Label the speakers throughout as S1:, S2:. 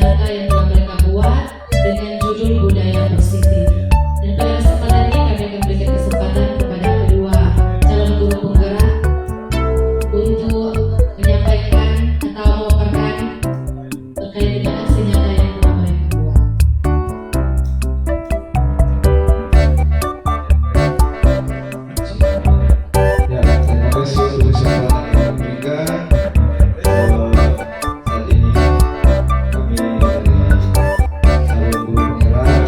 S1: nyata yang telah mereka buat dengan judul budaya positif. Dan pada kesempatan ini kami akan berikan kesempatan kepada kedua calon guru penggerak untuk menyampaikan atau memaparkan terkait dengan aksi nyata yang telah mereka buat.
S2: Ya, terima kasih untuk kesempatan yang diberikan. Saat ini kami dari calon guru penggerak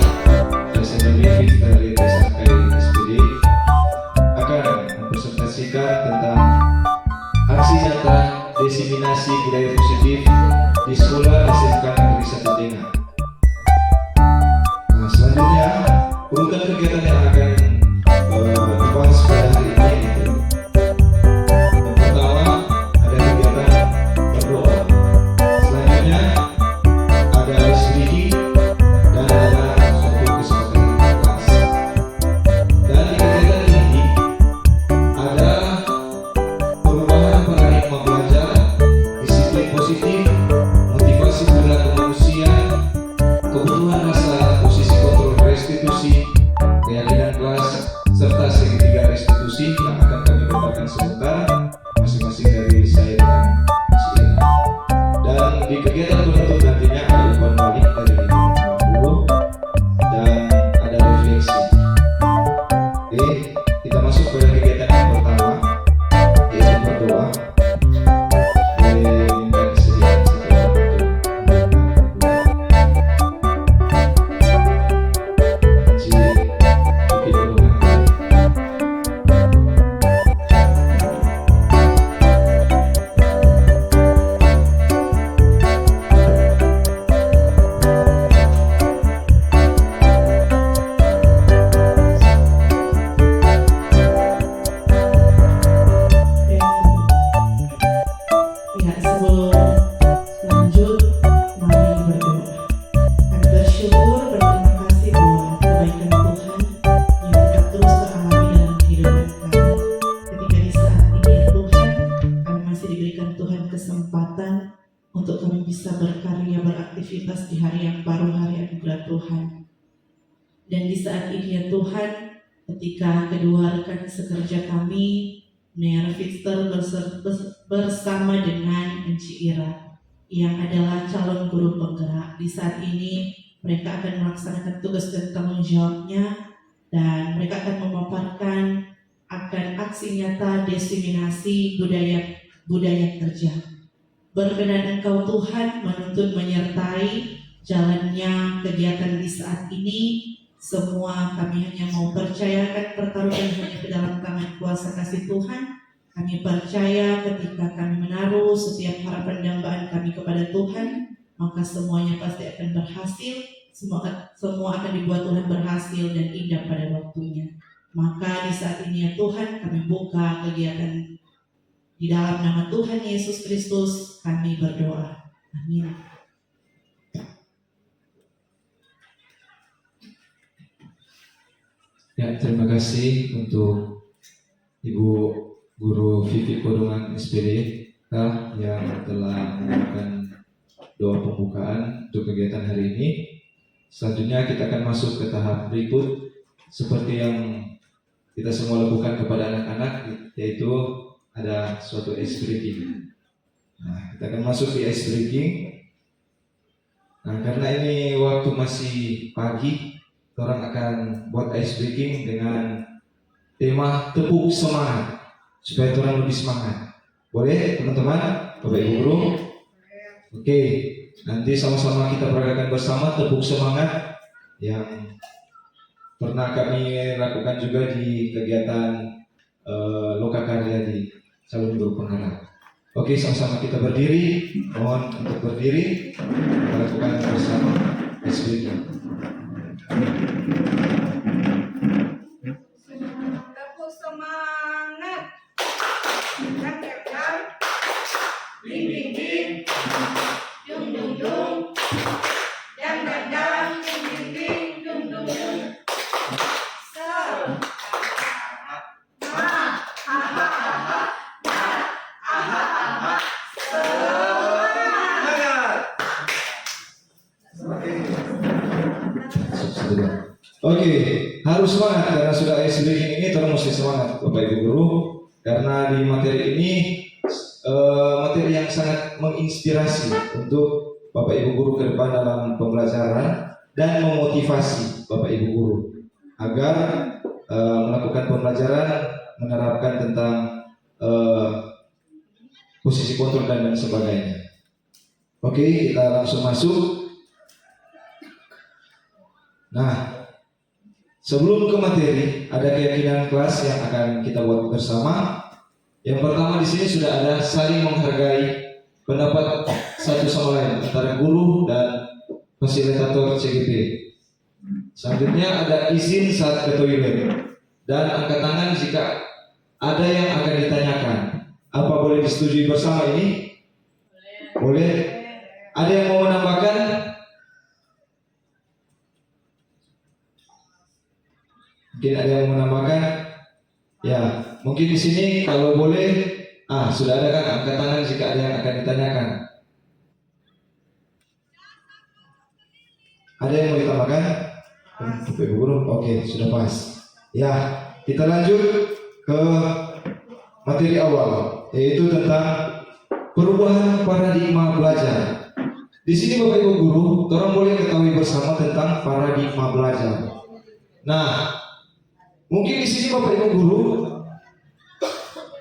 S2: SMB dari SMP SPD akan mempresentasikan tentang aksi nyata diseminasi budaya positif di sekolah SMK Negeri 1 Tengah. Nah, selanjutnya urutan kegiatan yang akan dibahas pada hari ini yaitu yang pertama ada kegiatan berdoa, selanjutnya ada ice breaking dan ada suatu kesepakatan kelas. Dan di kegiatan ini ada perubahan paradigma belajar, disiplin positif, motivasi perilaku manusia, kebutuhan rasa, posisi kontrol restitusi, keyakinan kelas, serta segitiga restitusi yang akan kami bacakan sebentar masing-masing dari saya dan si Ena. Dan di kegiatan penutup nantinya ada umpan balik dari guru dan ada refleksi. Oke, kita masuk pada kegiatan yang pertama yaitu berdoa. Boleh minta kesediaan setelah untuk si Vicky Golongan.
S3: Ya, sebelum lanjut, mari berdoa. Kami bersyukur, berterima kasih buat kebaikan Tuhan yang tetap terus teralami dalam kehidupan kami. Ketika di saat ini ya Tuhan, kami masih diberikan Tuhan kesempatan untuk kami bisa berkarya, beraktivitas di hari yang baru, hari anugerah Tuhan. Dan di saat ini ya Tuhan, ketika kedua rekan sekerja kami, Ner Victor bersama dengan Enci Ira yang adalah calon guru penggerak. Di saat ini mereka akan melaksanakan tugas dan tanggung jawabnya, dan mereka akan memaparkan akan aksi nyata diseminasi budaya kerja. Berkenan Engkau Tuhan menuntun menyertai jalannya kegiatan di saat ini. Semua kami hanya mau percayakan pertaruhan hanya ke dalam tangan kuasa kasih Tuhan. Kami percaya ketika kami menaruh setiap harapan dambaan kami kepada Tuhan, maka semuanya pasti akan berhasil. Semua akan dibuat Tuhan berhasil dan indah pada waktunya. Maka di saat ini ya Tuhan, kami buka kegiatan di dalam nama Tuhan Yesus Kristus. Kami berdoa. Amin.
S2: Ya, terima kasih untuk Ibu Guru Vivi Kodongan SPD yang telah memberikan doa pembukaan untuk kegiatan hari ini. Selanjutnya kita akan masuk ke tahap berikut seperti yang kita semua lakukan kepada anak-anak, yaitu ada suatu ice breaking. Nah, kita akan masuk di ice breaking. Nah, karena ini waktu masih pagi, orang akan buat ice breaking dengan tema tepuk semangat supaya orang lebih semangat. Boleh teman-teman, Bapak Ibu Guru? Oke, nanti sama-sama kita peragakan bersama tepuk semangat yang pernah kami lakukan juga di kegiatan Lokakarya di calon guru penggerak. Oke, sama-sama kita berdiri. Mohon untuk berdiri, kita lakukan bersama ice breaking.
S4: Tepuk semangat. Jam, ding ding ding, dung dung dung, dang dang dang, ding ding ding, dung dung dung.
S2: gitu. Oke, harus semangat karena sudah ice breaking ini terus mesti semangat Bapak Ibu guru karena di materi ini materi yang sangat menginspirasi untuk Bapak Ibu guru ke depan dalam pembelajaran dan memotivasi Bapak Ibu guru agar melakukan pembelajaran menerapkan tentang posisi kontrol dan lain sebagainya. Oke, kita langsung masuk. Nah, sebelum ke materi, ada keyakinan kelas yang akan kita buat bersama. Yang pertama di sini sudah ada saling menghargai pendapat satu sama lain antara guru dan fasilitator CGP. Selanjutnya ada izin saat ke toilet dan angkat tangan jika ada yang akan ditanyakan. Apa boleh disetujui bersama ini? Boleh. Ada yang mau menambahkan? Mungkin ada yang mau menambahkan? Ya, mungkin di sini kalau boleh, sudah ada kan angkat tangan jika ada yang akan ditanyakan. Ada yang mau ditambahkan? Oke, sudah pas. Ya, kita lanjut ke materi awal, yaitu tentang perubahan paradigma belajar. Di sini Bapak Ibu guru, orang boleh ketahui bersama tentang paradigma belajar. Nah, mungkin di sini Bapak Ibu guru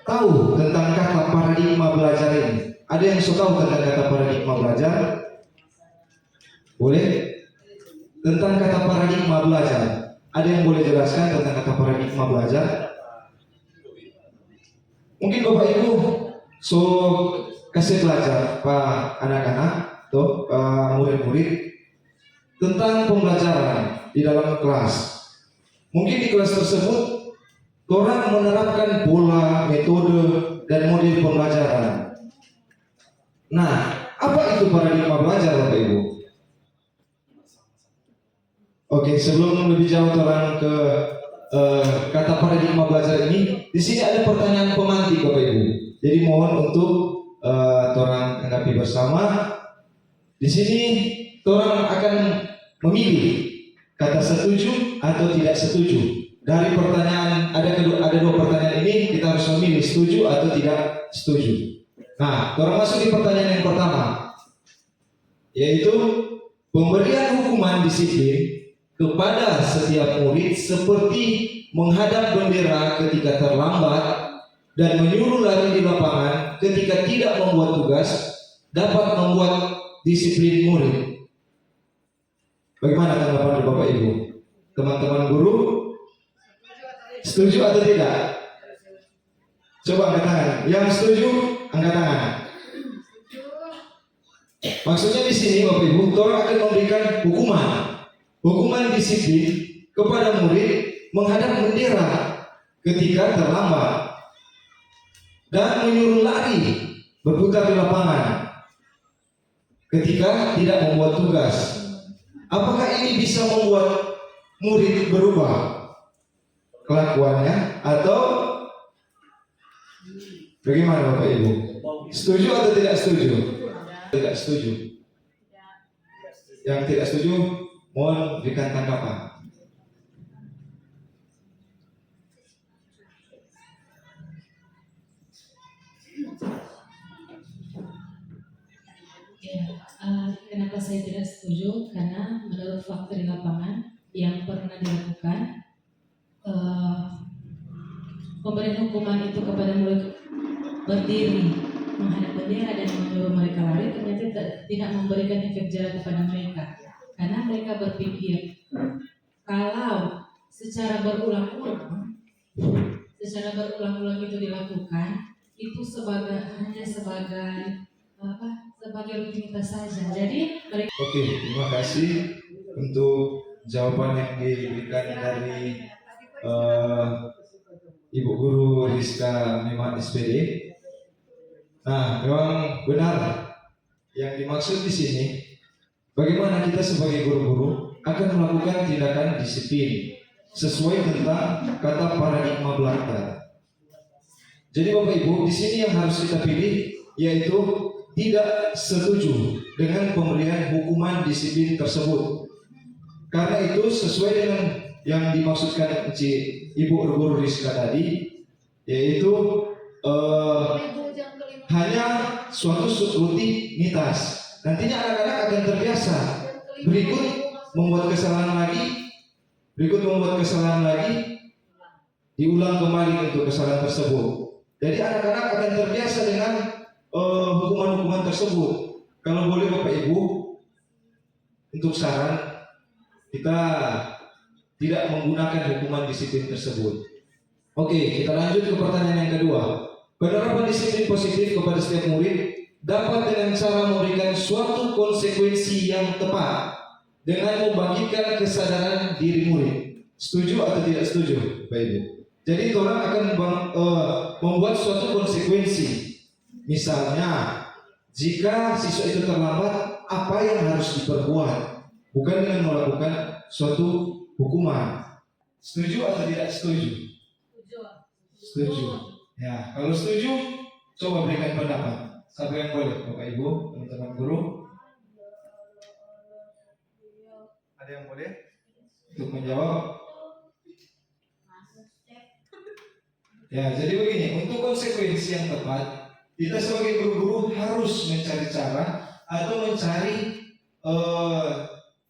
S2: tahu tentang kata paradigma belajar ini. Ada yang sudah tahu tentang kata paradigma belajar? Boleh? Tentang kata paradigma belajar, ada yang boleh jelaskan tentang kata paradigma belajar? Mungkin Bapak Ibu kasih belajar Pak anak-anak atau murid-murid tentang pembelajaran di dalam kelas. Mungkin di kelas tersebut orang menerapkan pola, metode, dan model pembelajaran. Nah, apa itu paradigma belajar Bapak Ibu? Oke, sebelum lebih jauh orang ke kata paradigma belajar ini, di sini ada pertanyaan pemantik Bapak Ibu. Jadi mohon untuk orang tanggapi bersama. Di sini orang akan memilih kata setuju atau tidak setuju. Dari pertanyaan ada dua pertanyaan ini kita harus memilih setuju atau tidak setuju. Nah, orang masuk di pertanyaan yang pertama, yaitu pemberian hukuman disiplin kepada setiap murid seperti menghadap bendera ketika terlambat dan menyuruh lari di lapangan ketika tidak membuat tugas dapat membuat disiplin murid. Bagaimana tanggapan Bapak Ibu? Teman-teman guru, setuju atau tidak? Coba angkat tangan. Yang setuju, angkat tangan. Maksudnya di sini Bapak Ibu, orang akan memberikan hukuman disiplin kepada murid menghadap bendera ketika terlambat dan menyuruh lari berputar di lapangan ketika tidak membuat tugas. Apakah ini bisa membuat murid berubah kelakuannya atau bagaimana Bapak Ibu? Setuju atau tidak setuju? Tidak setuju. Yang tidak setuju mohon berikan tanggapan.
S1: Kenapa saya tidak setuju? Karena menurut fakta di lapangan yang pernah dilakukan, pemberian hukuman itu kepada murid berdiri menghadap bendera dan menyuruh mereka lari ternyata tidak memberikan efek jerah kepada mereka, karena mereka berpikir kalau secara berulang-ulang itu dilakukan, itu hanya sebagai rutinitas saja. Jadi mereka.
S2: Oke, terima kasih untuk jawaban yang diberikan dari Ibu Guru Rizka Memang SPD. Nah, memang benar yang dimaksud di sini. Bagaimana kita sebagai guru-guru akan melakukan tindakan disiplin sesuai tentang kata paradigma belajar. Jadi Bapak Ibu, di sini yang harus kita pilih yaitu tidak setuju dengan pemberian hukuman disiplin tersebut. Karena itu sesuai dengan yang dimaksudkan Ibu Guru Rizka tadi, yaitu hanya suatu rutinitas. Nantinya anak-anak akan terbiasa. Berikut membuat kesalahan lagi, diulang kembali untuk kesalahan tersebut. Jadi anak-anak akan terbiasa dengan hukuman-hukuman tersebut. Kalau boleh Bapak Ibu, untuk saran, kita tidak menggunakan hukuman disiplin tersebut. Oke, kita lanjut ke pertanyaan yang kedua. Penerapan disiplin positif kepada setiap murid dapat dengan cara memberikan suatu konsekuensi yang tepat dengan membangkitkan kesadaran diri murid. Setuju atau tidak setuju, Bapak Ibu? Jadi orang akan membuat suatu konsekuensi. Misalnya, jika siswa itu terlambat, apa yang harus diperbuat? Bukan dengan melakukan suatu hukuman. Setuju atau tidak setuju? Setuju. Ya, kalau setuju, coba berikan pendapat. Siapa yang boleh, Bapak Ibu, teman-teman guru? Ada yang boleh untuk menjawab? Ya, jadi begini, untuk konsekuensi yang tepat, kita sebagai guru-guru harus mencari cara atau mencari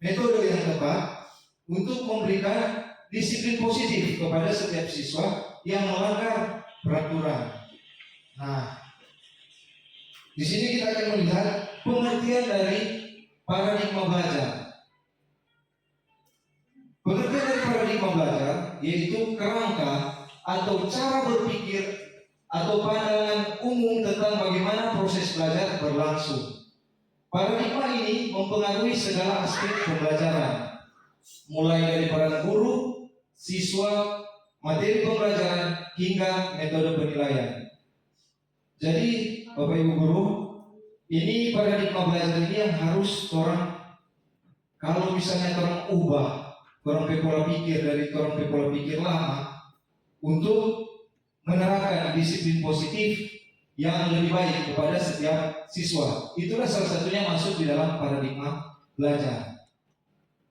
S2: metode yang tepat untuk memberikan disiplin positif kepada setiap siswa yang melanggar peraturan. Nah, di sini kita akan melihat pengertian dari paradigma belajar. Pengertian dari paradigma belajar yaitu kerangka atau cara berpikir atau pandangan umum tentang bagaimana proses belajar berlangsung. Paradigma ini mempengaruhi segala aspek pembelajaran, mulai dari peran guru, siswa, materi pembelajaran, hingga metode penilaian. Jadi, Bapak Ibu guru, ini paradigma belajar ini yang harus orang, kalau misalnya orang ubah, orang pola pikir dari orang pola pikir lama, untuk menerapkan disiplin positif yang lebih baik kepada setiap siswa. Itulah salah satunya masuk di dalam paradigma belajar.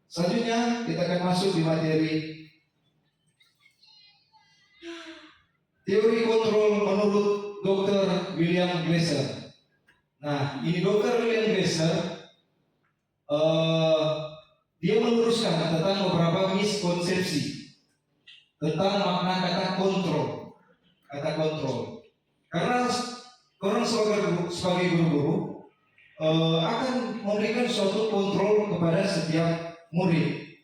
S2: Selanjutnya kita akan masuk di materi teori kontrol menurut Dr. William Glasser. Nah, ini Dr. William Glasser dia meluruskan tentang beberapa miskonsepsi tentang makna kata kontrol. Karena orang sebagai guru-guru akan memberikan suatu kontrol kepada setiap murid.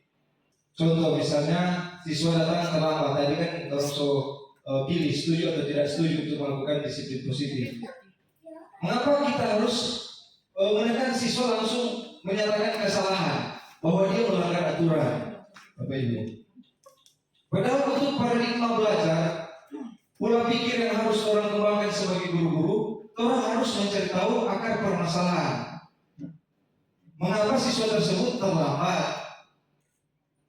S2: Contoh misalnya siswa datang terlambat, tadi kan orang pilih setuju atau tidak setuju untuk melakukan disiplin positif. Mengapa kita harus menekan siswa langsung menyatakan kesalahan bahwa dia melanggar aturan, Bapak Ibu? Padahal untuk paradigma belajar, pola pikir yang harus orang kembangkan sebagai guru-guru, orang harus mencari tahu akar permasalahan. Mengapa siswa tersebut terlambat?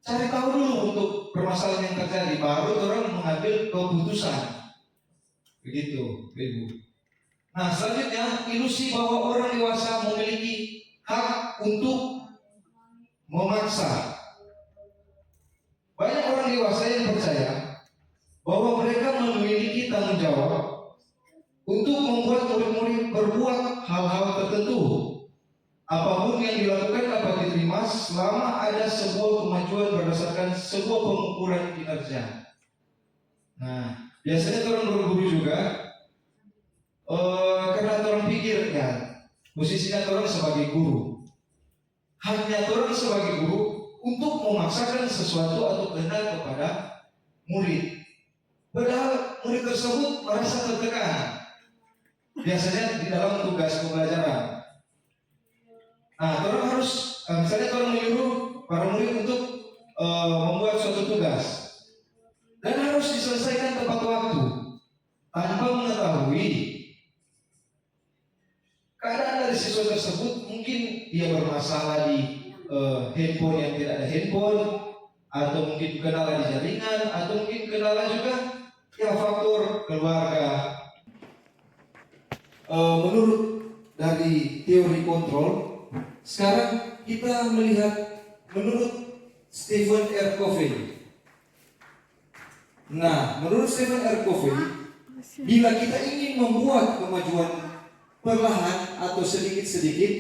S2: Cari tahu dulu untuk permasalahan yang terjadi, baru orang mengambil keputusan. Begitu, Ibu. Nah, selanjutnya ilusi bahwa orang dewasa memiliki hak untuk memaksa. Banyak orang dewasa yang percaya bahwa mereka memiliki tanggung jawab untuk membuat murid-murid berbuat hal-hal tertentu. Apapun yang dilakukan dapat diterima selama ada sebuah kemajuan berdasarkan sebuah pengukuran kinerja. Nah, biasanya orang guru-guru juga karena orang pikir kan, posisinya orang sebagai guru, hanya orang sebagai guru untuk memaksakan sesuatu atau kehendak kepada murid. Padahal murid tersebut merasa tertekan. Biasanya di dalam tugas pembelajaran. Nah, orang harus, misalnya orang menyuruh para murid untuk membuat suatu tugas dan harus diselesaikan tepat waktu tanpa mengetahui keadaan dari siswa tersebut. Mungkin dia bermasalah di handphone yang tidak ada handphone, atau mungkin kendala di jaringan, atau mungkin kendala juga ya faktor keluarga. Menurut dari teori kontrol, sekarang kita melihat menurut
S5: Stephen R. Covey. Nah, menurut Stephen R. Covey, bila kita ingin membuat kemajuan perlahan atau sedikit-sedikit,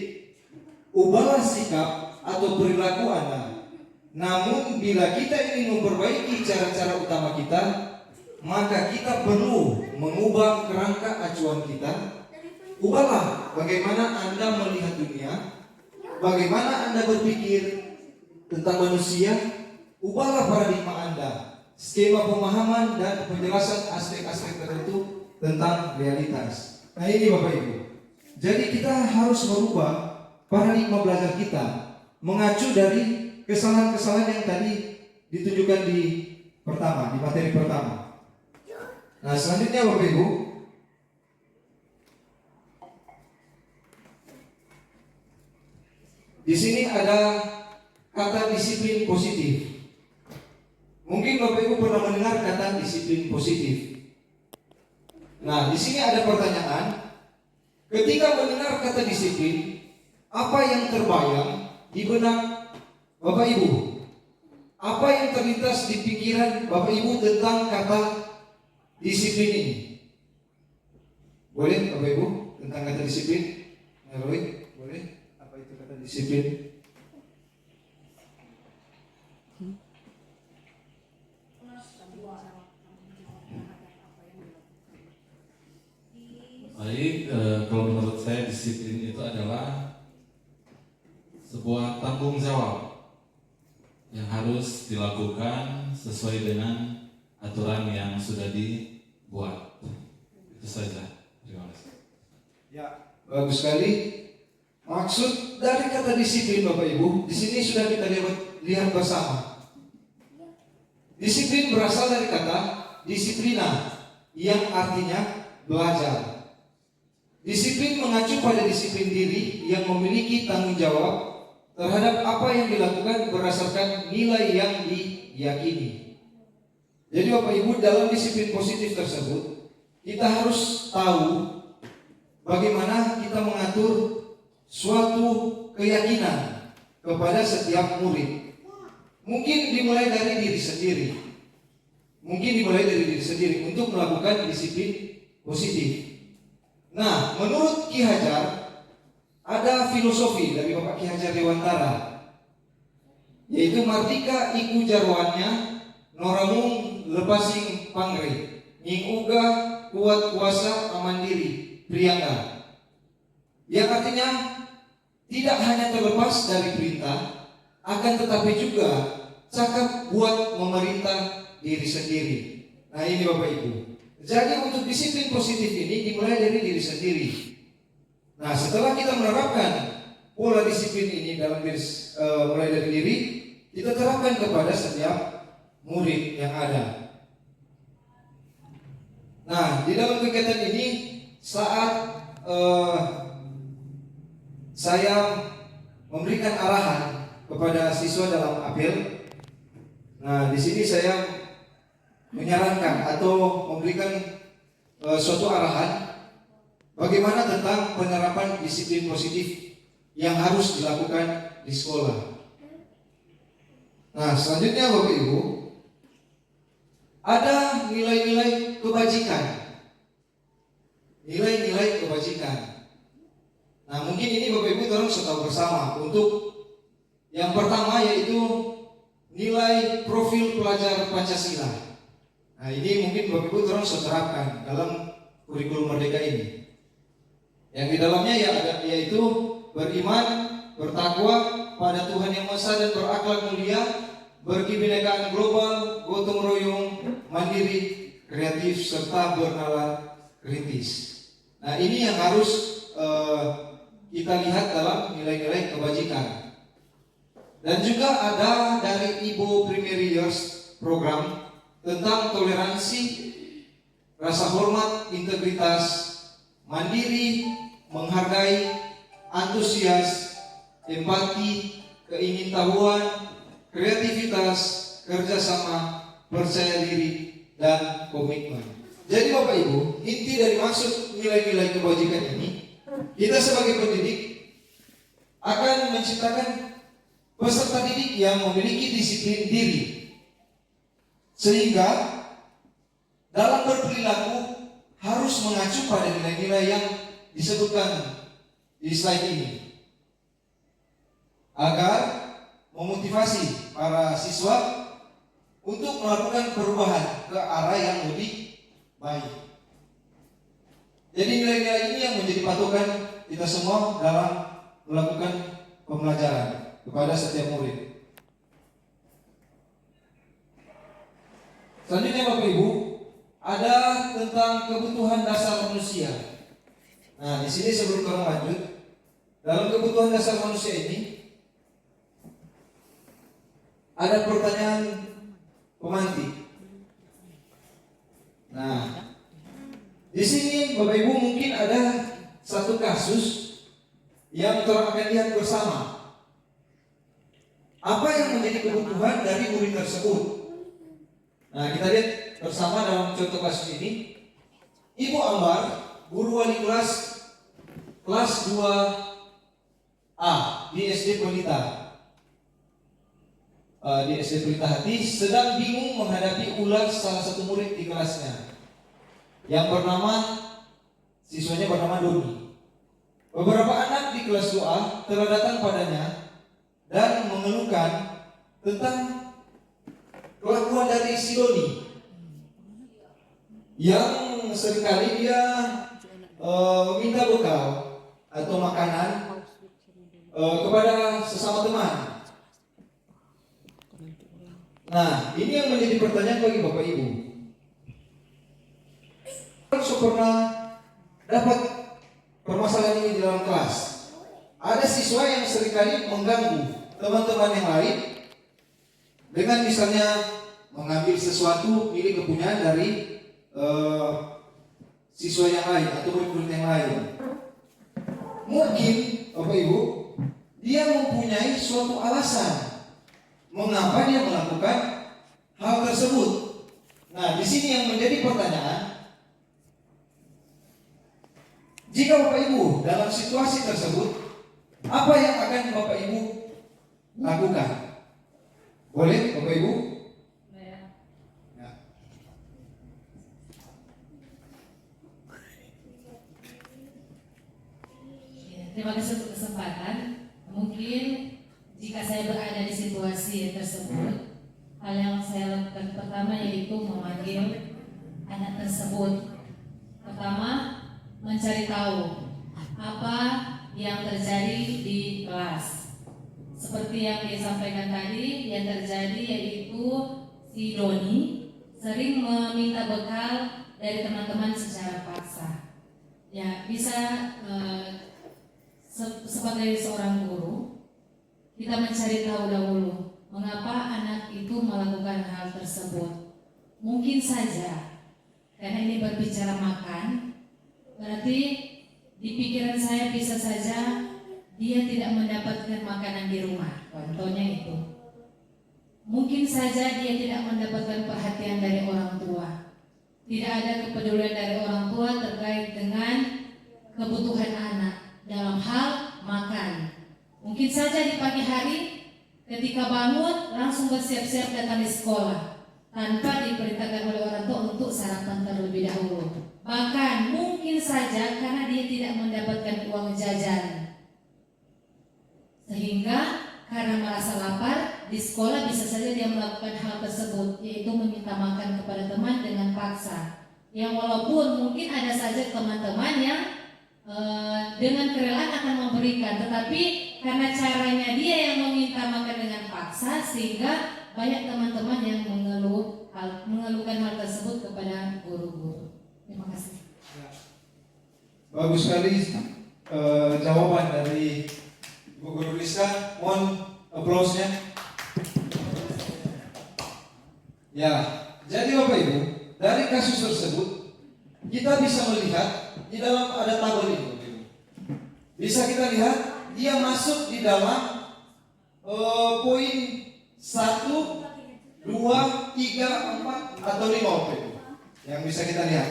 S5: ubahlah sikap atau perilaku Anda. Namun bila kita ingin memperbaiki cara-cara utama kita, maka kita perlu mengubah kerangka acuan kita. Ubahlah bagaimana Anda melihat dunia, bagaimana Anda berpikir tentang manusia. Ubahlah paradigma Anda, skema pemahaman dan penjelasan aspek-aspek tertentu tentang realitas. Nah ini Bapak Ibu, jadi kita harus merubah paradigma belajar kita, mengacu dari kesalahan-kesalahan yang tadi ditunjukkan di materi pertama. Nah selanjutnya Bapak Ibu, di sini ada kata disiplin positif. Mungkin Bapak Ibu pernah mendengar kata disiplin positif. Nah, di sini ada pertanyaan. Ketika mendengar kata disiplin, apa yang terbayang di benak Bapak Ibu? Apa yang terlintas di pikiran Bapak Ibu tentang kata disiplin ini? Boleh Bapak Ibu tentang kata disiplin? Boleh? Apa itu kata disiplin?
S6: Baik, kalau menurut saya disiplin itu adalah sebuah tanggung jawab yang harus dilakukan sesuai dengan aturan yang sudah dibuat. Itu saja. Terima kasih.
S5: Ya, bagus sekali. Maksud dari kata disiplin Bapak Ibu, di sini sudah kita lihat bersama. Disiplin berasal dari kata disiplina yang artinya belajar. Disiplin mengacu pada disiplin diri yang memiliki tanggung jawab terhadap apa yang dilakukan berdasarkan nilai yang diyakini. Jadi Bapak Ibu, dalam disiplin positif tersebut, kita harus tahu bagaimana kita mengatur suatu keyakinan kepada setiap murid. Mungkin dimulai dari diri sendiri untuk melakukan disiplin positif. Nah, menurut Ki Hajar, ada filosofi dari Bapak Ki Hajar Dewantara, yaitu Mardika iku jarwannya noramung lepasing pangre nying uga kuat kuasa amandiri priangga, yang artinya tidak hanya terlepas dari perintah, akan tetapi juga cakap buat memerintah diri sendiri. Nah ini Bapak Ibu, jadi untuk disiplin positif ini dimulai dari diri sendiri. Nah setelah kita menerapkan pola disiplin ini dalam diri, mulai dari diri, kita terapkan kepada setiap murid yang ada. Nah di dalam kegiatan ini saat saya memberikan arahan kepada siswa dalam apel, nah di sini saya menyarankan atau memberikan suatu arahan bagaimana tentang penerapan disiplin positif yang harus dilakukan di sekolah. Nah, selanjutnya Bapak Ibu, ada nilai-nilai kebajikan. Nilai-nilai kebajikan. Nah, mungkin ini Bapak Ibu tolong tahu bersama. Untuk yang pertama yaitu nilai profil pelajar Pancasila. Nah ini mungkin Bapak Ibu terus terapkan dalam kurikulum Merdeka ini. Yang di dalamnya yaitu beriman, bertakwa pada Tuhan Yang Maha Esa dan berakhlak mulia, berkebinekaan global, gotong royong, mandiri, kreatif serta bernalar kritis. Nah ini yang harus kita lihat dalam nilai-nilai kebajikan. Dan juga ada dari Ibu Primary Years program tentang toleransi, rasa hormat, integritas, mandiri, menghargai, antusias, empati, keingintahuan, kreativitas, kerjasama, percaya diri, dan komitmen. Jadi Bapak Ibu, inti dari maksud nilai-nilai kebajikan ini, kita sebagai pendidik akan menciptakan peserta didik yang memiliki disiplin diri, sehingga dalam berperilaku harus mengacu pada nilai-nilai yang disebutkan di slide ini, agar memotivasi para siswa untuk melakukan perubahan ke arah yang lebih baik. Jadi nilai-nilai ini yang menjadi patokan kita semua dalam melakukan pembelajaran kepada setiap murid. Selanjutnya Bapak Ibu, ada tentang kebutuhan dasar manusia. Nah, di sini sebelum kita lanjut, dalam kebutuhan dasar manusia ini ada pertanyaan pemantik. Nah, di sini Bapak Ibu mungkin ada satu kasus yang telah akan lihat bersama. Apa yang menjadi kebutuhan dari murid tersebut? Nah, kita lihat bersama dalam contoh kasus ini. Ibu Ambar, guru wali kelas 2A di SD Pelita. Di SD Pelita Hati sedang bingung menghadapi ulah salah satu murid di kelasnya yang siswanya bernama Doni. Beberapa anak di kelas 2A telah datang padanya dan mengeluhkan tentang kelakuan dari si Doni yang seringkali dia meminta bekal atau makanan kepada sesama teman. Nah, ini yang menjadi pertanyaan bagi Bapak Ibu. Kalau pernah dapat permasalahan ini di dalam kelas, ada siswa yang seringkali mengganggu teman-teman yang lain dengan misalnya mengambil sesuatu milik kepunyaan dari siswa yang lain atau murid-murid yang lain. Mungkin Bapak Ibu, dia mempunyai suatu alasan mengapa dia melakukan hal tersebut. Nah, di sini yang menjadi pertanyaan, jika Bapak Ibu dalam situasi tersebut, apa yang akan Bapak Ibu lakukan? Boleh Bapak Ibu? Ya.
S1: Terima kasih untuk kesempatan. Mungkin jika saya berada di situasi tersebut, hal yang saya lakukan pertama yaitu memanggil anak tersebut. Pertama, mencari tahu apa yang terjadi di kelas. Seperti yang disampaikan tadi, yang terjadi yaitu si Doni sering meminta bekal dari teman-teman secara paksa. Ya, bisa sebagai seorang guru, kita mencari tahu dahulu mengapa anak itu melakukan hal tersebut. Mungkin saja karena ini berbicara makan, berarti di pikiran saya bisa saja dia tidak mendapatkan makanan di rumah. Contohnya itu. Mungkin saja dia tidak mendapatkan perhatian dari orang tua. Tidak ada kepedulian dari orang tua terkait dengan kebutuhan anak dalam hal makan. Mungkin saja di pagi hari ketika bangun langsung bersiap-siap datang di sekolah tanpa diperintahkan oleh orang tua untuk sarapan terlebih dahulu. Bahkan mungkin saja karena dia tidak mendapatkan uang jajan, sehingga karena merasa lapar di sekolah bisa saja dia melakukan hal tersebut, yaitu meminta makan kepada teman dengan paksa. Yang walaupun mungkin ada saja teman-teman yang dengan kerelaan akan memberikan, tetapi karena caranya dia yang meminta makan dengan paksa, sehingga banyak teman-teman yang mengeluhkan hal tersebut kepada guru-guru. Terima kasih.
S5: Bagus sekali jawaban dari Bu Guru Rizka. Mohon aplausnya. Ya, jadi Bapak Ibu, dari kasus tersebut kita bisa melihat di dalam ada tabel ini, Bapak Ibu. Bisa kita lihat dia masuk di dalam poin 1, 2, 3, 4 atau 5, Bapak Ibu. Yang bisa kita lihat.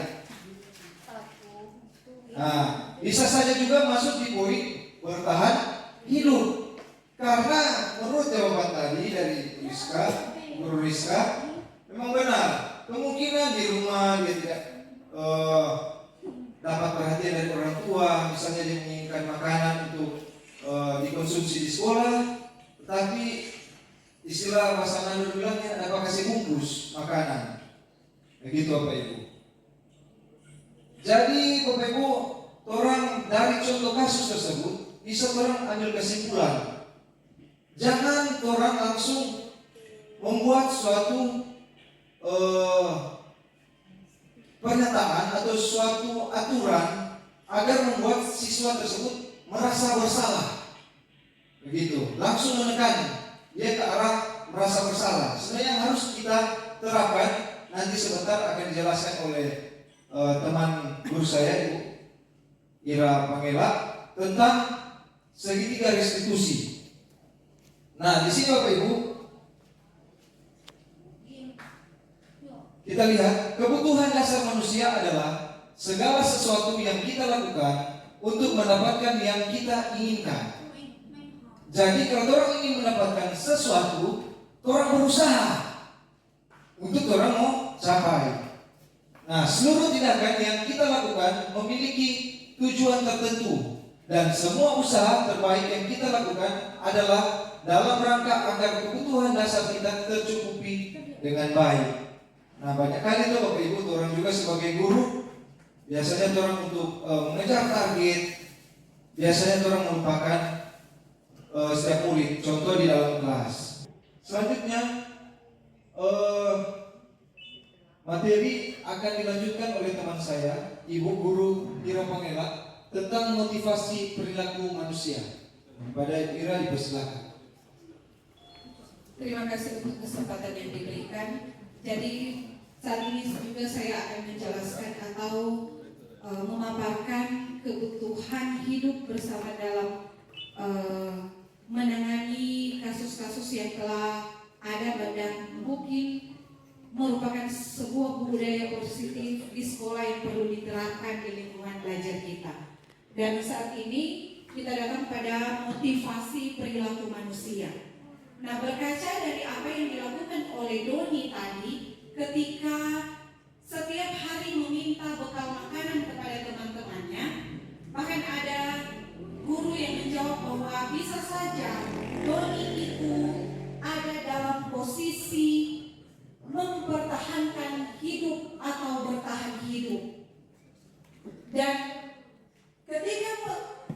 S5: Nah, bisa saja juga masuk di poin bertahan hidup. Karena menurut jawaban tadi dari Guru Rizka, memang benar. Kemungkinan di rumah dia tidak dapat perhatian dari orang tua, misalnya dia menginginkan makanan untuk dikonsumsi di sekolah, tetapi istilah bahasa Manado bilangnya apa kasih bungkus makanan. Begitu Bapak Ibu. Jadi Bapak Ibu, orang dari contoh kasus tersebut bisa orang ambil kesimpulan. Jangan orang langsung membuat suatu pernyataan atau suatu aturan agar membuat siswa tersebut merasa bersalah. Begitu, langsung menekan dia ke arah merasa bersalah. Sebenarnya yang harus kita terapkan nanti sebentar akan dijelaskan oleh teman guru saya Ibu Ira Pangela tentang segitiga restitusi. Nah, di sini Bapak Ibu kita lihat kebutuhan dasar manusia adalah segala sesuatu yang kita lakukan untuk mendapatkan yang kita inginkan. Jadi kalau orang ingin mendapatkan sesuatu, orang berusaha untuk orang mau capai. Nah, seluruh tindakan yang kita lakukan memiliki tujuan tertentu dan semua usaha terbaik yang kita lakukan adalah dalam rangka agar kebutuhan dasar kita tercukupi dengan baik. Nah, banyak kali tuh Bapak Ibu, orang juga sebagai guru biasanya orang untuk mengejar target, biasanya orang melupakan setiap murid. Contoh di dalam kelas. Selanjutnya materi akan dilanjutkan oleh teman saya, Ibu Guru Ira Pangela, tentang motivasi perilaku manusia. Pada Ibu Ira dipersilakan.
S4: Terima kasih untuk kesempatan yang diberikan. Jadi saat ini juga saya akan menjelaskan atau memaparkan kebutuhan hidup bersama dalam menangani kasus-kasus yang telah ada dan mungkin merupakan sebuah budaya positif di sekolah yang perlu diterapkan di lingkungan belajar kita. Dan saat ini kita datang pada motivasi perilaku manusia. Nah, berkaca dari apa yang dilakukan oleh Doni tadi ketika setiap hari meminta bekal makanan kepada teman-temannya, bahkan ada guru yang menjawab bahwa bisa saja Doni itu ada dalam posisi mempertahankan hidup atau bertahan hidup. Dan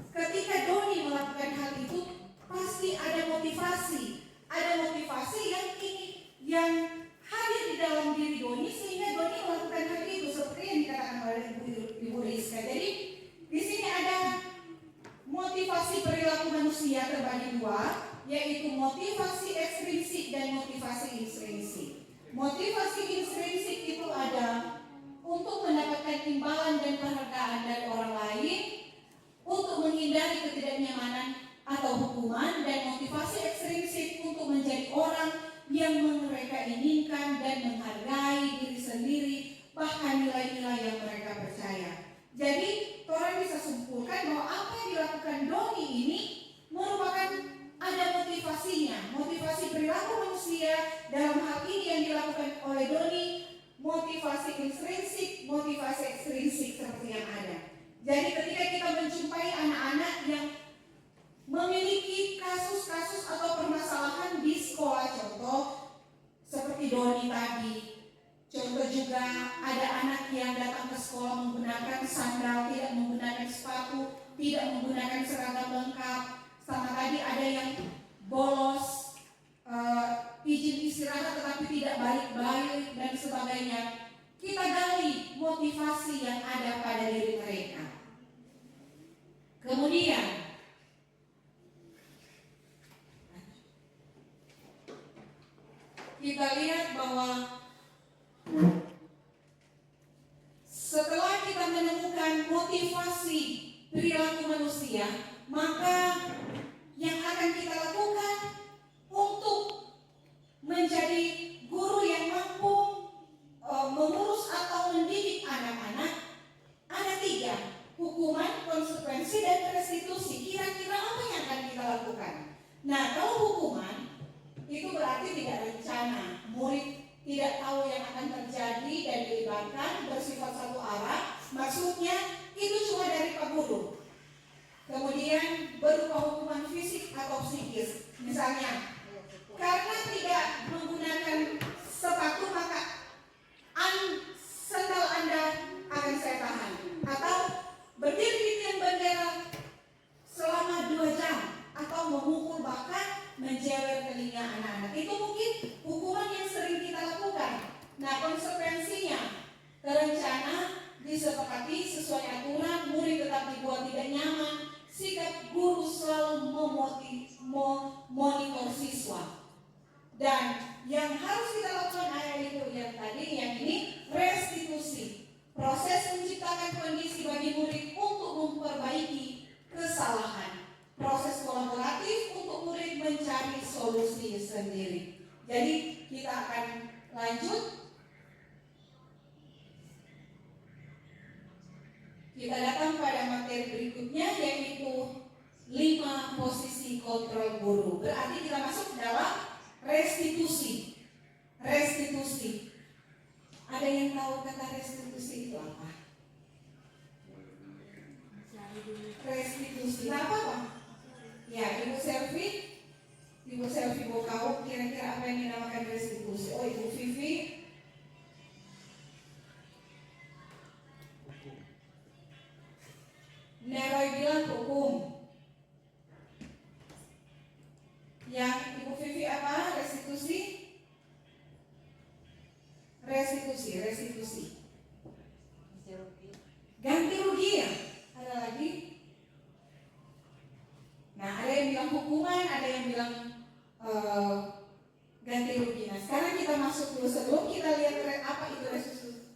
S4: ketika Doni melakukan hal itu pasti ada motivasi yang hadir di dalam diri Doni sehingga Doni melakukan hal itu seperti yang dikatakan oleh Ibu Rizka. Jadi di sini ada motivasi perilaku manusia terbagi dua, yaitu motivasi ekstrinsik dan motivasi intrinsik. Motivasi intrinsik itu ada untuk mendapatkan imbalan dan penghargaan dari orang lain, untuk menghindari ketidaknyamanan atau hukuman, dan motivasi ekstrinsik untuk menjadi orang yang mereka inginkan dan menghargai diri sendiri, bahkan nilai-nilai yang mereka percaya. Jadi, orang bisa simpulkan bahwa apa yang dilakukan Doni ini merupakan ada motivasinya, motivasi perilaku manusia dalam hal ini yang dilakukan oleh Doni, motivasi intrinsik, motivasi ekstrinsik seperti yang ada. Jadi ketika kita menjumpai anak-anak yang memiliki kasus-kasus atau permasalahan di sekolah, contoh seperti Doni tadi, contoh juga ada anak yang datang ke sekolah menggunakan sandal, tidak menggunakan sepatu, tidak menggunakan seragam lengkap, sama tadi ada yang bolos, izin istirahat tetapi tidak baik-baik dan sebagainya. Kita gali motivasi yang ada pada diri mereka. Kemudian kita lihat bahwa setelah kita menemukan motivasi perilaku manusia, maka yang akan kita lakukan untuk menjadi guru yang mampu mengurus atau mendidik anak-anak ada 3: hukuman, konsekuensi, dan restitusi. Kira-kira apa yang akan kita lakukan? Nah, kalau berarti tidak rencana. Murid tidak tahu yang akan terjadi dan dilibatkan, bersifat satu arah. Maksudnya itu cuma dari Pak Guru. Kemudian berupa hukuman fisik atau psikis. Misalnya, karena tidak menggunakan sepatu maka sendal Anda akan saya tahan. Atau berdiri di tiang bendera selama 2 jam. Atau memukul bahkan menjewer telinga anak-anak. Itu mungkin hukuman yang sering kita lakukan. Nah, konsekuensinya terencana, disepakati sesuai aturan, murid tetap dibuat tidak nyaman. Sikap guru selalu memonitor siswa. Dan yang harus kita lakukan adalah itu yang tadi, yang ini restitusi. Proses menciptakan kondisi bagi murid untuk memperbaiki kesalahan. Proses kolaboratif untuk murid mencari solusi sendiri. Jadi kita akan lanjut. Kita datang pada materi berikutnya, yaitu 5 posisi kontrol guru. Berarti kita masuk dalam restitusi. Restitusi. Ada yang tahu kata restitusi itu apa? Restitusi apa, Pak? Ya, Ibu Selvi Bokau, kira-kira apa yang dinamakan restitusi? Oh, Ibu Vivi. Neroy bilang hukum. Yang Ibu Vivi apa? Restitusi. Ganti rugi ya? Ada lagi? Nah, ada yang bilang hukuman, ada yang bilang ganti rugi. Nah, sekarang kita masuk dulu, sebelum kita lihat apa itu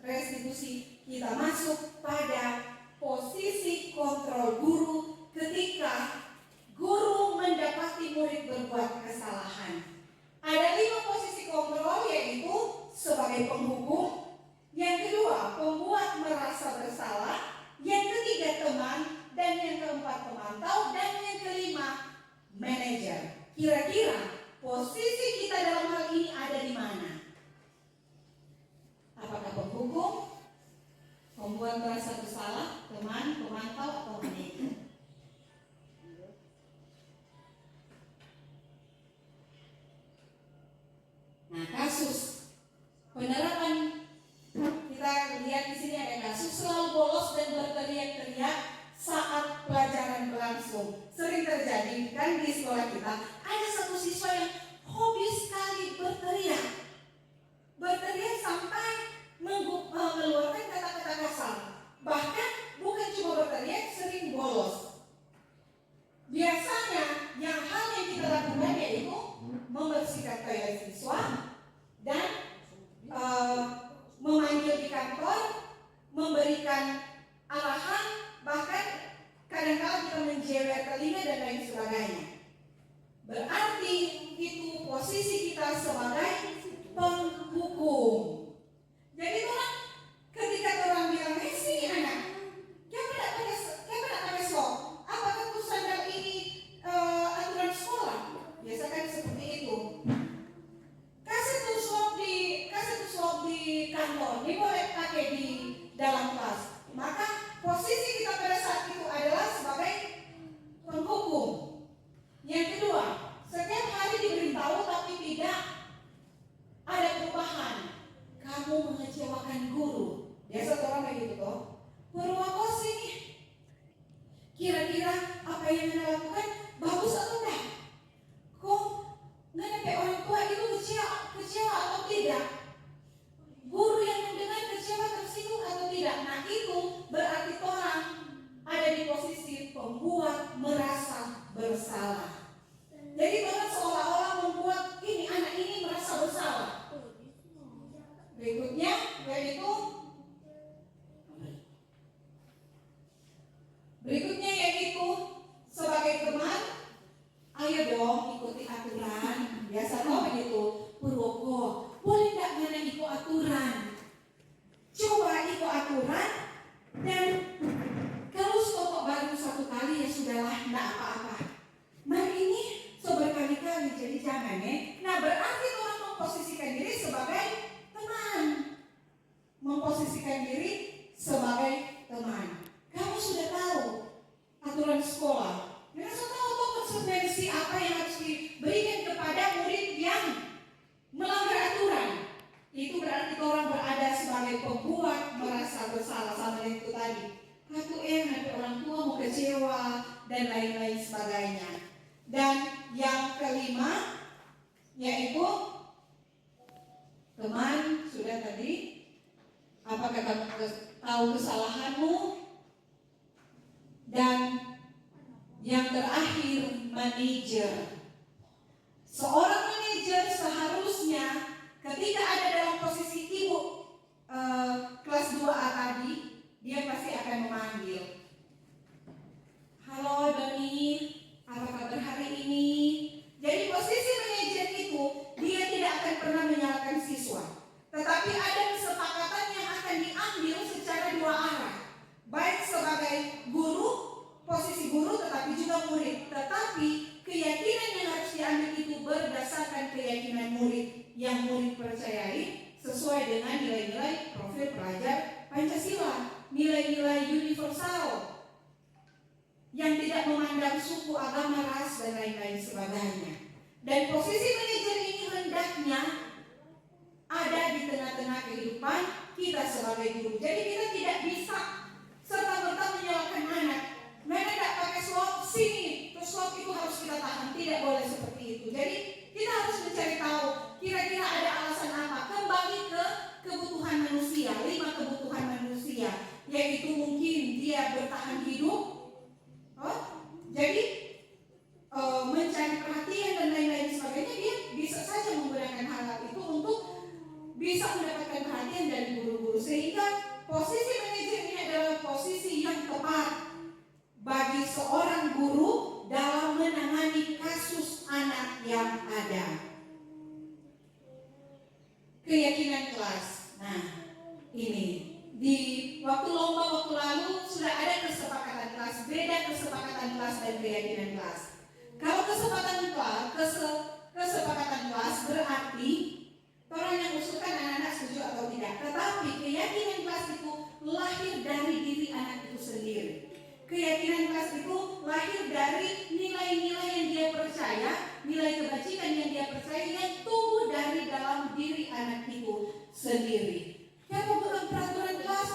S4: restitusi, kita masuk pada posisi kontrol guru ketika guru mendapati murid berbuat kesalahan. Ada 5 posisi kontrol, yaitu sebagai penghukum, yang kedua pembuat merasa bersalah, yang ketiga teman, dan yang keempat pemantau, dan yang kelima manajer. Kira-kira posisi kita dalam hal ini ada di mana? Apakah penghukum, pembuat merasa bersalah, teman, pemantau, atau manajer? Nah, kasus penerapan, kita lihat di sini ada kasus selalu bolos dan berteriak-teriak saat pelajaran berlangsung. Sering terjadi kan di sekolah kita, ada satu siswa yang hobi sekali berteriak sampai mengeluarkan kata-kata kasar. Bahkan bukan cuma berteriak, sering bolos. Biasanya yang hal yang kita lakukan yaitu membersihkan toilet siswa dan memanggil di kantor, memberikan arahan, bahkan kadang-kadang kita menjewer telinga dan lain sebagainya. Berarti itu posisi kita sebagai penghukum. Jadi orang ketika orang bilang, sini anak, kenapa tidak pakai sok? Apakah tuh sandal ini aturan sekolah? Biasa kan seperti itu. Kasih tuh swab di kantor, ini boleh pakai di dalam kelas. Maka posisi kita pada saat itu adalah sebagai penghukum. Yang kedua, setiap hari diberitahu tapi tidak ada perubahan. Kamu mengecewakan guru. Biasa orang kayak gitu toh. Purwakosi nih. Kira-kira apa yang Anda lakukan bagus atau enggak? Kok nggak sampai orang tua itu kecewa atau tidak? Guru yang mendengar kecewa, tersinggung atau tidak? Nah, itu pembuat merasa bersalah sama itu tadi. Nanti orang tua mau kecewa dan lain-lain sebagainya. Dan yang kelima yaitu teman sudah tadi, apakah kamu tahu kesalahanmu? Dan yang terakhir manajer. Seorang manajer seharusnya ketika ada dalam posisi ibu kelas 2A tadi, dia pasti akan memanggil, halo Doni, apa kabar hari ini? Jadi posisi manajer itu dia tidak akan pernah menyalahkan siswa, tetapi ada kesepakatan yang akan diambil secara dua arah, baik sebagai guru, posisi guru, tetapi juga murid. Tetapi keyakinan yang harus diambil itu berdasarkan keyakinan murid yang murid percayai sesuai dengan nilai-nilai profil pelajar Pancasila, nilai-nilai universal yang tidak memandang suku, agama, ras, dan lain-lain sebagainya. Dan posisi manajer ini hendaknya ada di tengah-tengah kehidupan kita sebagai guru. Jadi kita tidak bisa serta-merta menyalahkan anak. Mereka tidak pakai swab sini, terus swab itu harus kita tahan. Tidak boleh seperti itu. Jadi kita harus mencari tahu kira-kira ada alasan apa. Kembali ke kebutuhan manusia, 5 kebutuhan manusia, yaitu mungkin dia bertahan hidup. Jadi mencari perhatian dan lain-lain sebagainya, dia bisa saja menggunakan hal itu untuk bisa mendapatkan perhatian dari guru-guru. Sehingga posisi manajer ini adalah posisi yang tepat bagi seorang guru dalam menangani kasus anak yang ada. Keyakinan kelas. Nah, ini di waktu lomba waktu lalu sudah ada kesepakatan kelas, beda kesepakatan kelas dan keyakinan kelas. Kalau kesepakatan kelas berarti orang yang usulkan anak-anak setuju atau tidak. Tetapi keyakinan kelas itu lahir dari diri anak itu sendiri. Keyakinan kelas itu lahir dari nilai-nilai yang dia percaya, nilai kebajikan yang dia percaya, yang tumbuh dari dalam diri anak itu sendiri. Kalau bukan peraturan kelas,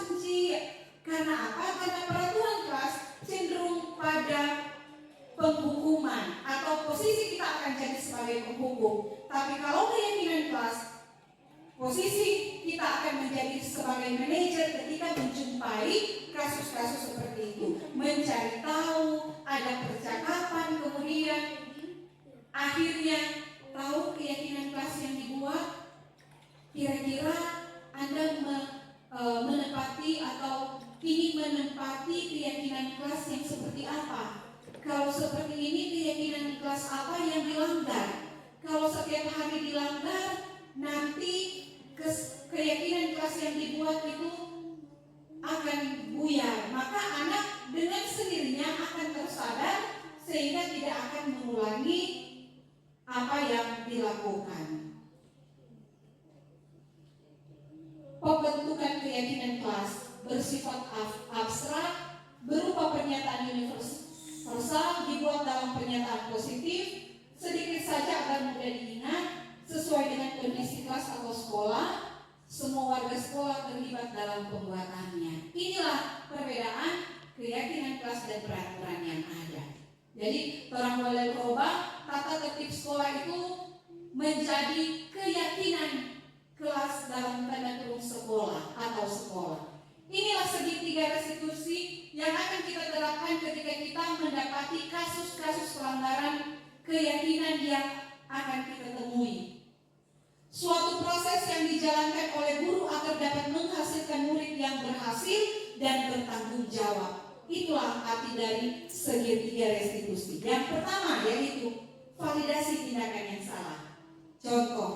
S4: karena apa? Karena peraturan kelas cenderung pada penghukuman atau posisi kita akan jadi sebagai penghukum. Tapi kalau keyakinan kelas, posisi kita akan menjadi sebagai manajer ketika menjumpai kasus-kasus seperti itu, mencari tahu, ada percakapan, kemudian akhirnya tahu keyakinan kelas yang dibuat. Kira-kira Anda menempati atau ingin menempati keyakinan kelas yang seperti apa? Kalau seperti ini, keyakinan kelas apa yang dilanggar? Kalau setiap hari dilanggar, nanti keyakinan kelas yang dibuat itu akan buyar. Maka anak dengan sendirinya akan tersadar sehingga tidak akan mengulangi apa yang dilakukan. Pembentukan keyakinan kelas bersifat abstrak berupa pernyataan universal dibuat dalam pernyataan positif, sedikit saja agar mudah diingat, sesuai dengan kondisi kelas atau sekolah. Semua warga sekolah terlibat dalam pembuatannya. Inilah perbedaan keyakinan kelas dan peraturan yang ada. Jadi orang boleh berubah, tata tertib sekolah itu menjadi keyakinan kelas dalam tanda kurung sekolah atau sekolah. Inilah segitiga restitusi yang akan kita terapkan ketika kita mendapati kasus-kasus pelanggaran keyakinan yang akan kita temui. Suatu proses yang dijalankan oleh guru agar dapat menghasilkan murid yang berhasil dan bertanggung jawab. Itulah arti dari segitiga restitusi. Yang pertama yaitu validasi tindakan yang salah. Contoh,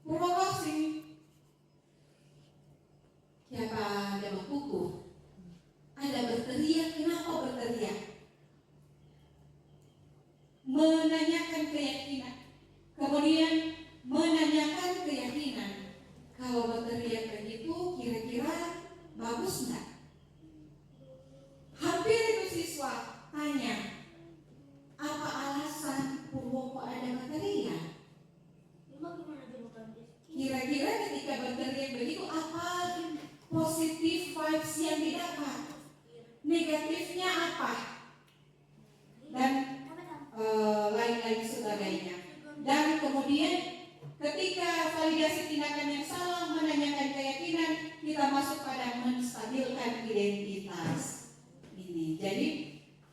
S4: provokasi. Siapa ada kuku? Ada berteriak, kenapa berteriak? Menanyakan keyakinan. Kemudian menanyakan keyakinan. Kalau berteriak begitu, kira-kira bagus nggak? Hampir itu siswa tanya, apa alasan Purwo kok ada berteriak? positif vibes yang didapat, negatifnya apa, dan lain-lain sebagainya. Dan kemudian ketika validasi tindakan yang salah, menanyakan keyakinan, kita masuk pada menstabilkan identitas ini. Jadi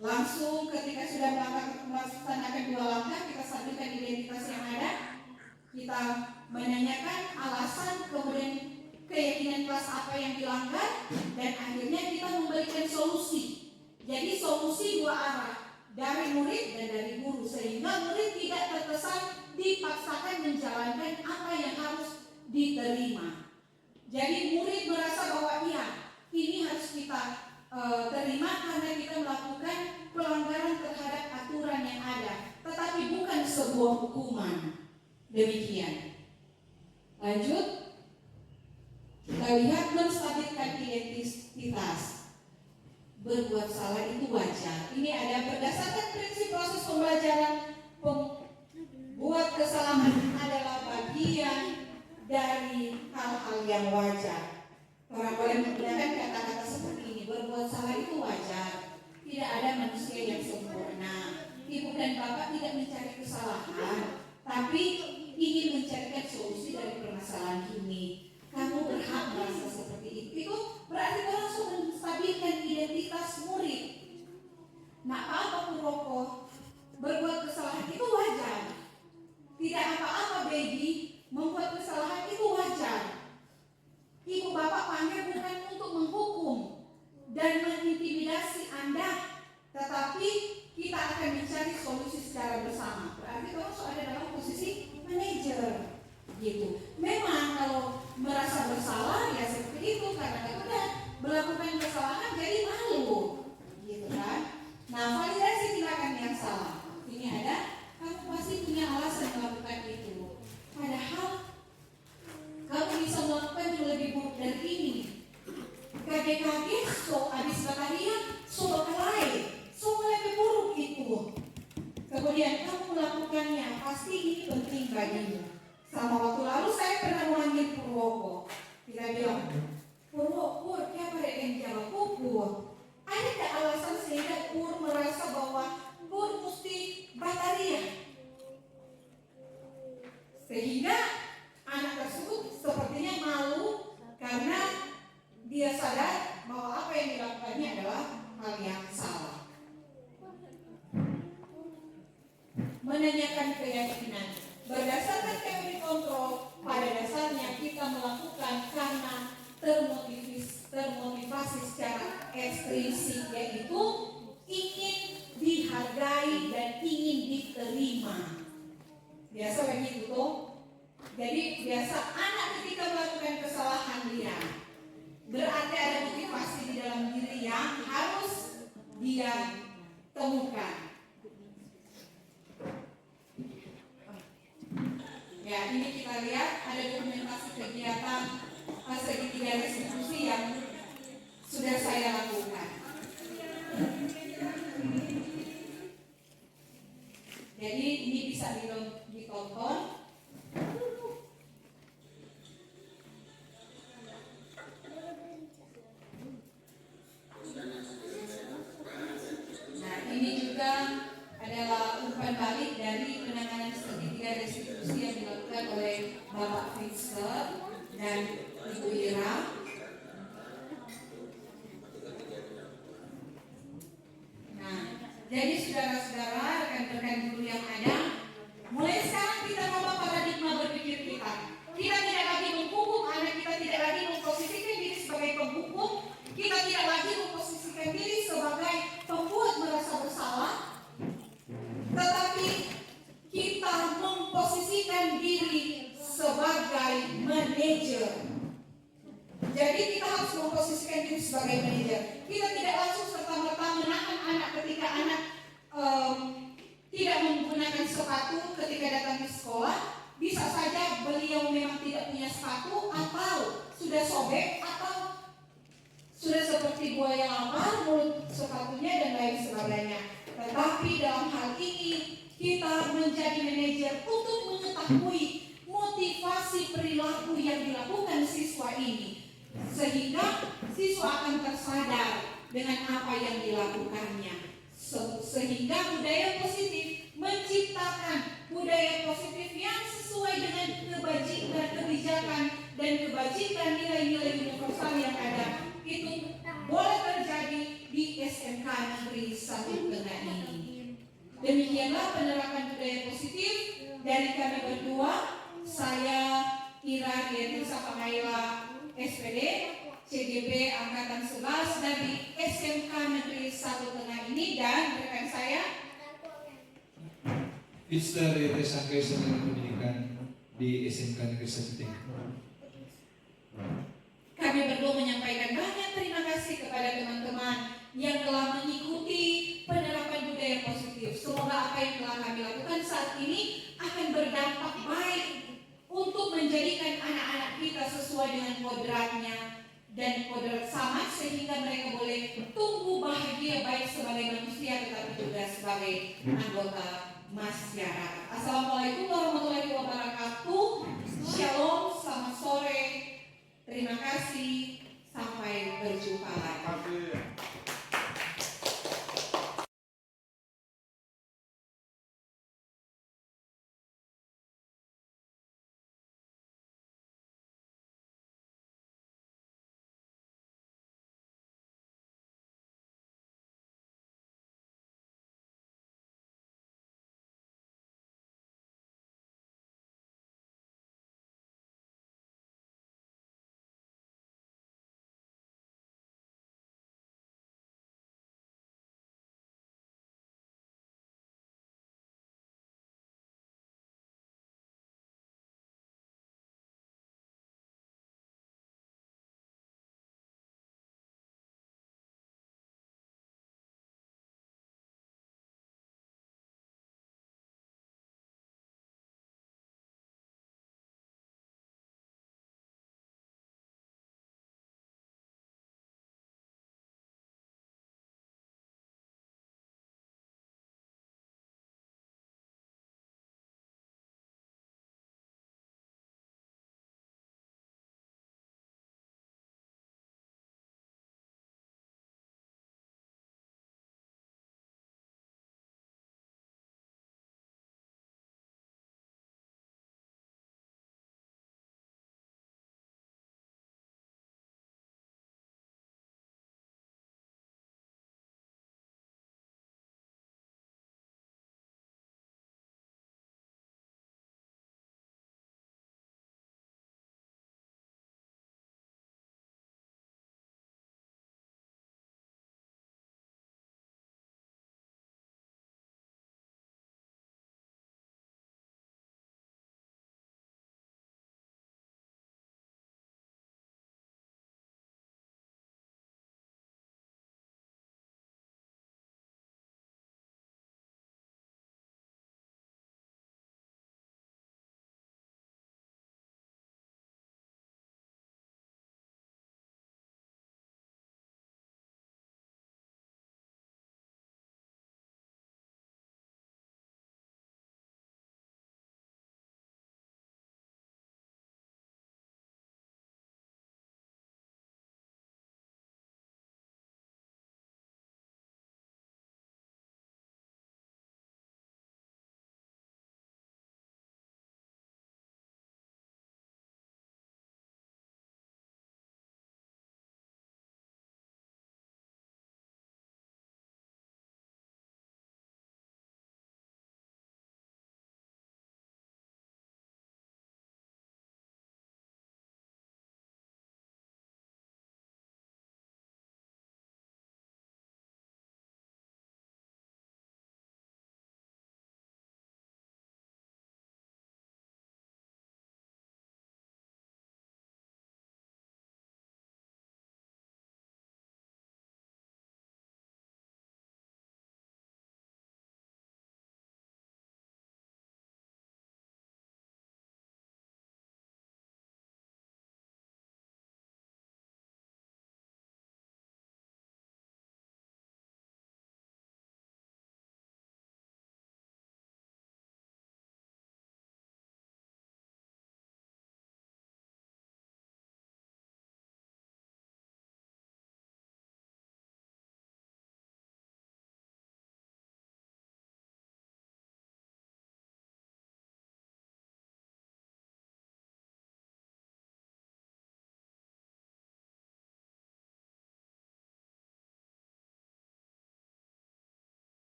S4: langsung ketika sudah melaksanakan 2 langkah, kita stabilkan identitas yang ada, kita menanyakan alasan, kemudian keyakinan kelas apa yang dilanggar, dan akhirnya kita memberikan solusi. Jadi solusi 2 arah, dari murid dan dari guru, sehingga murid tidak terkesan dipaksakan menjalankan apa yang harus diterima. Jadi murid merasa bahwa iya, ini harus kita terima karena kita melakukan pelanggaran terhadap aturan yang ada, tetapi bukan sebuah hukuman. Demikian. Lanjut, kita lihat menstabilkan identitas. Berbuat salah itu wajar. Ini ada berdasarkan prinsip proses pembelajaran, buat kesalahan adalah bagian dari hal-hal yang wajar. Orang boleh menggunakan kata-kata seperti ini, berbuat salah itu wajar. Tidak ada manusia yang sempurna. Ibu dan bapak tidak mencari kesalahan, tapi ingin mencarikan solusi dari permasalahan ini. Kamu berhak merasa seperti itu. Itu berarti langsung menstabilkan identitas murid. Nah, apa Purwoko? Berbuat kesalahan itu wajar. Tidak apa-apa baby, membuat kesalahan itu wajar. Ibu bapak panggil bukan untuk menghukum dan mengintimidasi Anda, tetapi kita akan mencari solusi secara bersama. Berarti kamu ada dalam posisi manajer. Gitu. Memang kalau merasa bersalah ya seperti itu, karena kita melakukan kesalahan jadi malu, gitu kan? Nah, validasi tindakan yang salah. Ini ada, kamu pasti punya alasan melakukan itu. Padahal kamu bisa melakukan yang lebih buruk dari ini. Kaget-kaget, so habis bahagia, so bakal lain, so lebih buruk itu. Kemudian kamu melakukannya, pasti ini penting bagimu. Sama waktu lalu saya pernah memanggil Purwoko. Kita bilang, Pur, siapa yang jawab Pur? Ada tak alasan sehingga Pur merasa bahwa Pur mesti bataria? Sehingga anak tersebut sepertinya malu karena dia sadar bahwa apa yang dilakukannya adalah hal yang salah. Menanyakan keyakinan. Berdasarkan teori kontrol, pada dasarnya kita melakukan karena termotivasi secara ekstrinsik, yaitu ingin dihargai dan ingin diterima. Biasa begitu tuh. Jadi biasa anak ketika melakukan kesalahan dia, berarti ada motivasi di dalam diri yang harus dia temukan. Ya, ini kita lihat ada dokumentasi kegiatan segitiga restitusi yang sudah saya lakukan. Jadi ini bisa ditonton. Nah, ini juga adalah umpan balik dari penanganan segitiga restitusi yang dilakukan oleh Bapak Fitzger dan Ibu Ira. Nah, jadi saudara-saudara, rekan-rekan guru yang ada, mulai sekarang kita ubah paradigma berpikir kita. Kita tidak lagi menghukum anak, kita tidak lagi memposisikan diri sebagai penghukum, kita tidak lagi memposisikan diri sebagai pembuat merasa bersalah, tetapi kita memposisikan diri sebagai manajer. Jadi kita harus memposisikan diri sebagai manajer. Kita tidak langsung serta-merta menahan anak ketika anak tidak menggunakan sepatu ketika datang ke sekolah. Bisa saja beliau memang tidak punya sepatu, atau sudah sobek, atau sudah seperti buaya lapar, mulut sepatunya dan lain sebagainya. Tetapi dalam hal ini kita menjadi manajer untuk mengetahui motivasi perilaku yang dilakukan siswa ini. sehingga siswa akan tersadar dengan apa yang dilakukannya. Sehingga budaya positif menciptakan budaya positif yang sesuai dengan kebijakan dan kebajikan nilai-nilai universal yang ada, itu boleh terjadi di SMK Negeri 1 Tengah ini. Demikianlah penerapan budaya positif dari kami berdua. Saya Ira Dianisa Pangaila, SPD, CGP Angkatan 11 dari SMK Negeri 1 Tengah ini, dan rekan saya
S2: Mister Yayasan Sarjana Pendidikan di SMK Negeri 1 Tengah.
S4: kami berdua menyampaikan banyak terima kasih kepada teman-teman yang telah mengikuti penerapan budaya positif. Semoga apa yang telah kami lakukan saat ini akan berdampak baik untuk menjadikan anak-anak kita sesuai dengan kodratnya dan kodrat sama, sehingga mereka boleh tumbuh bahagia baik sebagai manusia tetapi juga sebagai anggota masyarakat. Assalamualaikum warahmatullahi wabarakatuh. Shalom, selamat sore. Terima kasih. Sampai berjumpa lagi.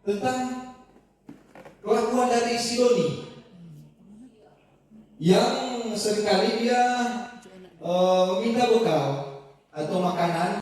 S5: tentang kelakuan dari si Doni yang seringkali dia meminta bekal atau makanan